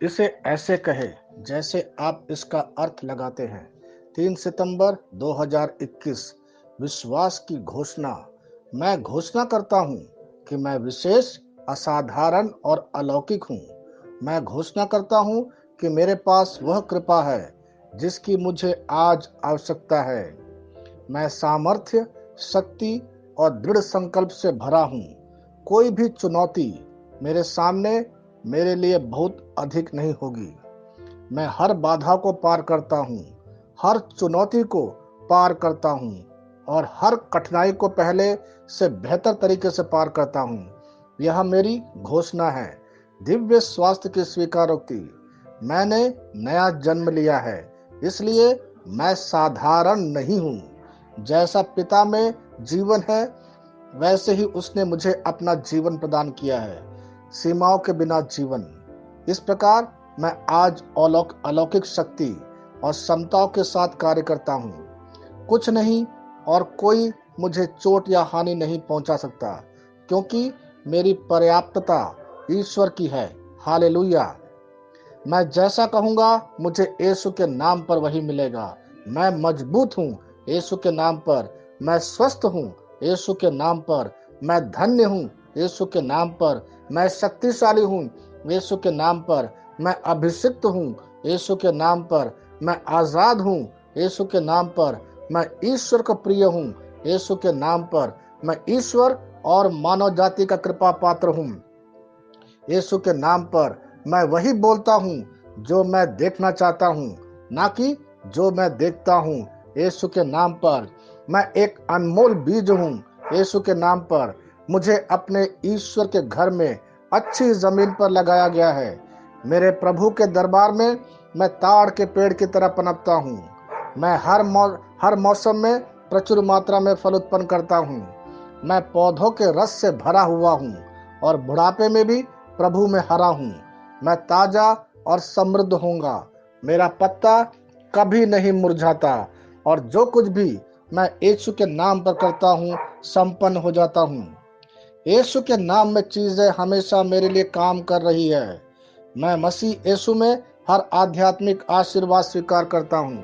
इसे ऐसे कहे जैसे आप इसका अर्थ लगाते हैं। 3 सितंबर 2021। विश्वास की घोषणा। मैं घोषणा करता हूं कि मैं विशेष, असाधारण और अलौकिक हूं। मैं घोषणा करता हूं कि मेरे पास वह कृपा है जिसकी मुझे आज आवश्यकता है। मैं सामर्थ्य, शक्ति और दृढ़ संकल्प से भरा हूं। कोई भी चुनौती मेरे सामने मेरे लिए बहुत अधिक नहीं होगी। मैं हर बाधा को पार करता हूँ, हर चुनौती को पार करता हूँ और हर कठिनाई को पहले से बेहतर तरीके से पार करता हूँ। यह मेरी घोषणा है। दिव्य स्वास्थ्य की स्वीकारोक्ति। मैंने नया जन्म लिया है, इसलिए मैं साधारण नहीं हूँ। जैसा पिता में जीवन है, वैसे ही उसने मुझे अपना जीवन प्रदान किया है, सीमाओं के बिना जीवन। इस प्रकार मैं आज अलौकिक शक्ति और क्षमताओं के साथ कार्य करता हूँ। कुछ नहीं और कोई मुझे चोट या हानि नहीं पहुंचा सकता, क्योंकि मेरी पर्याप्तता ईश्वर की है। हालेलुया। मैं जैसा कहूंगा मुझे यीशु के नाम पर वही मिलेगा। मैं मजबूत हूँ यीशु के नाम पर। मैं स्वस्थ हूँ यीशु के नाम पर। मैं धन्य हूँ यीशु के नाम पर। मैं शक्तिशाली हूँ यीशु के नाम पर। मैं अभिषिक्त हूँ यीशु के नाम पर। मैं आजाद हूँ यीशु के नाम पर। मैं ईश्वर का प्रिय हूँ यीशु के नाम पर। मैं ईश्वर और मानव जाति का कृपा पात्र हूँ यीशु के नाम पर। मैं वही बोलता हूँ जो मैं देखना चाहता हूँ, ना कि जो मैं देखता हूँ यीशु के नाम पर। मैं एक अनमोल बीज हूँ यीशु के नाम पर। मुझे अपने ईश्वर के घर में अच्छी जमीन पर लगाया गया है। मेरे प्रभु के दरबार में मैं ताड़ के पेड़ की तरह पनपता हूँ। मैं हर मौसम में प्रचुर मात्रा में फल उत्पन्न करता हूँ। मैं पौधों के रस से भरा हुआ हूँ और बुढ़ापे में भी प्रभु में हरा हूँ। मैं ताजा और समृद्ध होऊंगा। मेरा पत्ता कभी नहीं मुरझाता और जो कुछ भी मैं यीशु के नाम पर करता हूँ संपन्न हो जाता हूँ। यीशु के नाम में चीजें हमेशा मेरे लिए काम कर रही है। मैं मसीह यीशु में हर आध्यात्मिक आशीर्वाद स्वीकार करता हूँ।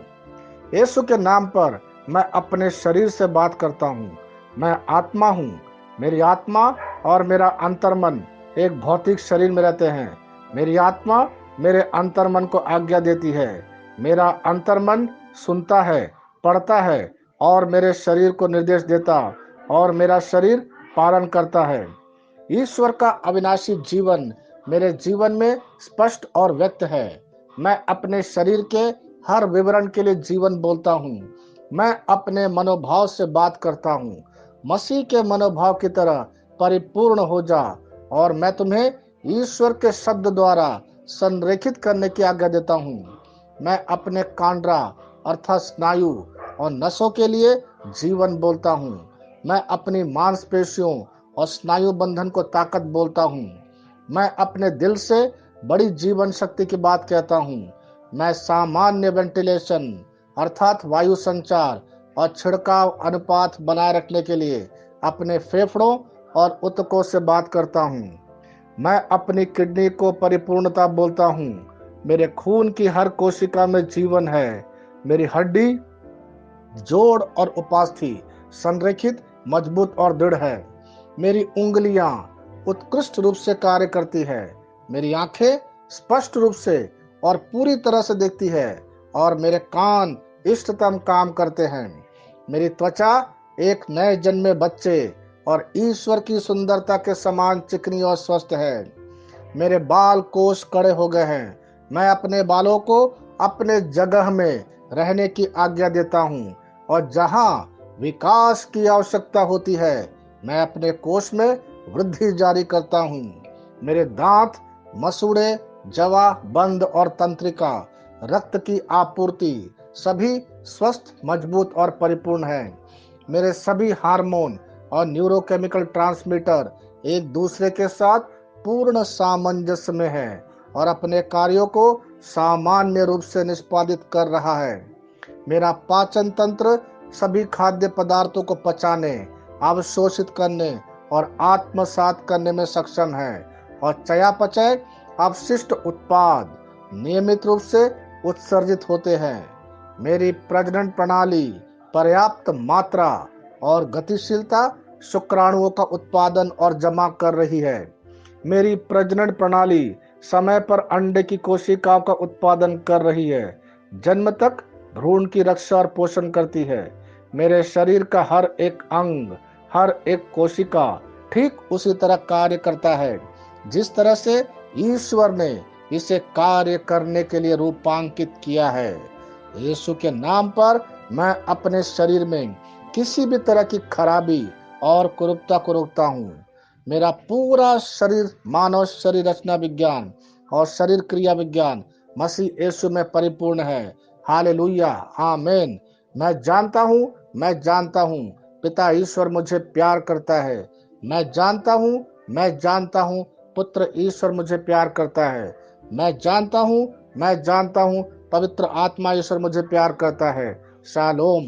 यीशु के नाम पर मैं अपने शरीर से बात करता हूँ। मैं आत्मा हूँ। मेरी आत्मा और मेरा अंतर्मन एक भौतिक शरीर में रहते हैं। मेरी आत्मा मेरे अंतर्मन को आज्ञा देती है। मेरा अंतर्मन सुनता है, पढ़ता है और मेरे शरीर को निर्देश देता और मेरा शरीर पालन करता है। ईश्वर का अविनाशी जीवन मेरे जीवन में स्पष्ट और व्यक्त है। मैं अपने शरीर के हर विवरण के लिए जीवन बोलता हूँ। मैं अपने मनोभाव से बात करता हूँ। मसीह के मनोभाव की तरह परिपूर्ण हो जा और मैं तुम्हें ईश्वर के शब्द द्वारा संरेखित करने की आज्ञा देता हूँ। मैं अपने कांड्रा अर्थात स्नायु और नसों के लिए जीवन बोलता हूँ। मैं अपनी मांसपेशियों और स्नायु बंधन को ताकत बोलता हूँ। मैं अपने दिल से बड़ी जीवन शक्ति की बात कहता हूँ। मैं सामान्य वेंटिलेशन अर्थात वायु संचार और छिड़काव अनुपात बनाए रखने के लिए अपने फेफड़ों और ऊतकों से बात करता हूँ। मैं अपनी किडनी को परिपूर्णता बोलता हूँ। मेरे खून की हर कोशिका में जीवन है। मेरी हड्डी, जोड़ और उपास्थि संरेखित, मजबूत और दृढ़ है। मेरी उंगलियां उत्कृष्ट रूप से कार्य करती है। मेरी आंखें स्पष्ट रूप से और पूरी तरह से देखती है और मेरे कान इष्टतम काम करते हैं। मेरी त्वचा एक नए जन्मे बच्चे और ईश्वर की सुंदरता के समान चिकनी और स्वस्थ है। मेरे बाल कोष कड़े हो गए हैं। मैं अपने बालों को अपने जगह में रहने की आज्ञा देता हूँ और जहाँ विकास की आवश्यकता होती है मैं अपने कोष में वृद्धि जारी करता हूँ। मेरे दांत, मसूड़े, जवा, बंद और तंत्रिका, रक्त की आपूर्ति सभी स्वस्थ, मजबूत और परिपूर्ण है। मेरे सभी हार्मोन और न्यूरोकेमिकल ट्रांसमीटर एक दूसरे के साथ पूर्ण सामंजस्य में है और अपने कार्यों को सामान्य रूप से निष्पादित कर रहा है। मेरा पाचन तंत्र सभी खाद्य पदार्थों को पचाने, अवशोषित करने और आत्मसात करने में सक्षम है और चयापचय, अपशिष्ट उत्पाद नियमित रूप से उत्सर्जित होते हैं। मेरी प्रजनन प्रणाली पर्याप्त मात्रा और गतिशीलता शुक्राणुओं का उत्पादन और जमा कर रही है। मेरी प्रजनन प्रणाली समय पर अंडे की कोशिकाओं का उत्पादन कर रही है, जन्म तक भ्रूण की रक्षा और पोषण करती है। मेरे शरीर का हर एक अंग, हर एक कोशिका ठीक उसी तरह कार्य करता है जिस तरह से ईश्वर ने इसे कार्य करने के लिए रूपांकित किया है। यीशु के नाम पर मैं अपने शरीर में किसी भी तरह की खराबी और कुरूपता को रोकता हूँ। मेरा पूरा शरीर मानव शरीर रचना विज्ञान और शरीर क्रिया विज्ञान मसीह यीशु में परिपूर्ण है। हालेलुया, आमीन। मैं जानता हूँ पिता ईश्वर मुझे प्यार करता है। मैं जानता हूँ पुत्र ईश्वर मुझे प्यार करता है। मैं जानता हूँ पवित्र आत्मा ईश्वर मुझे प्यार करता है। शालोम।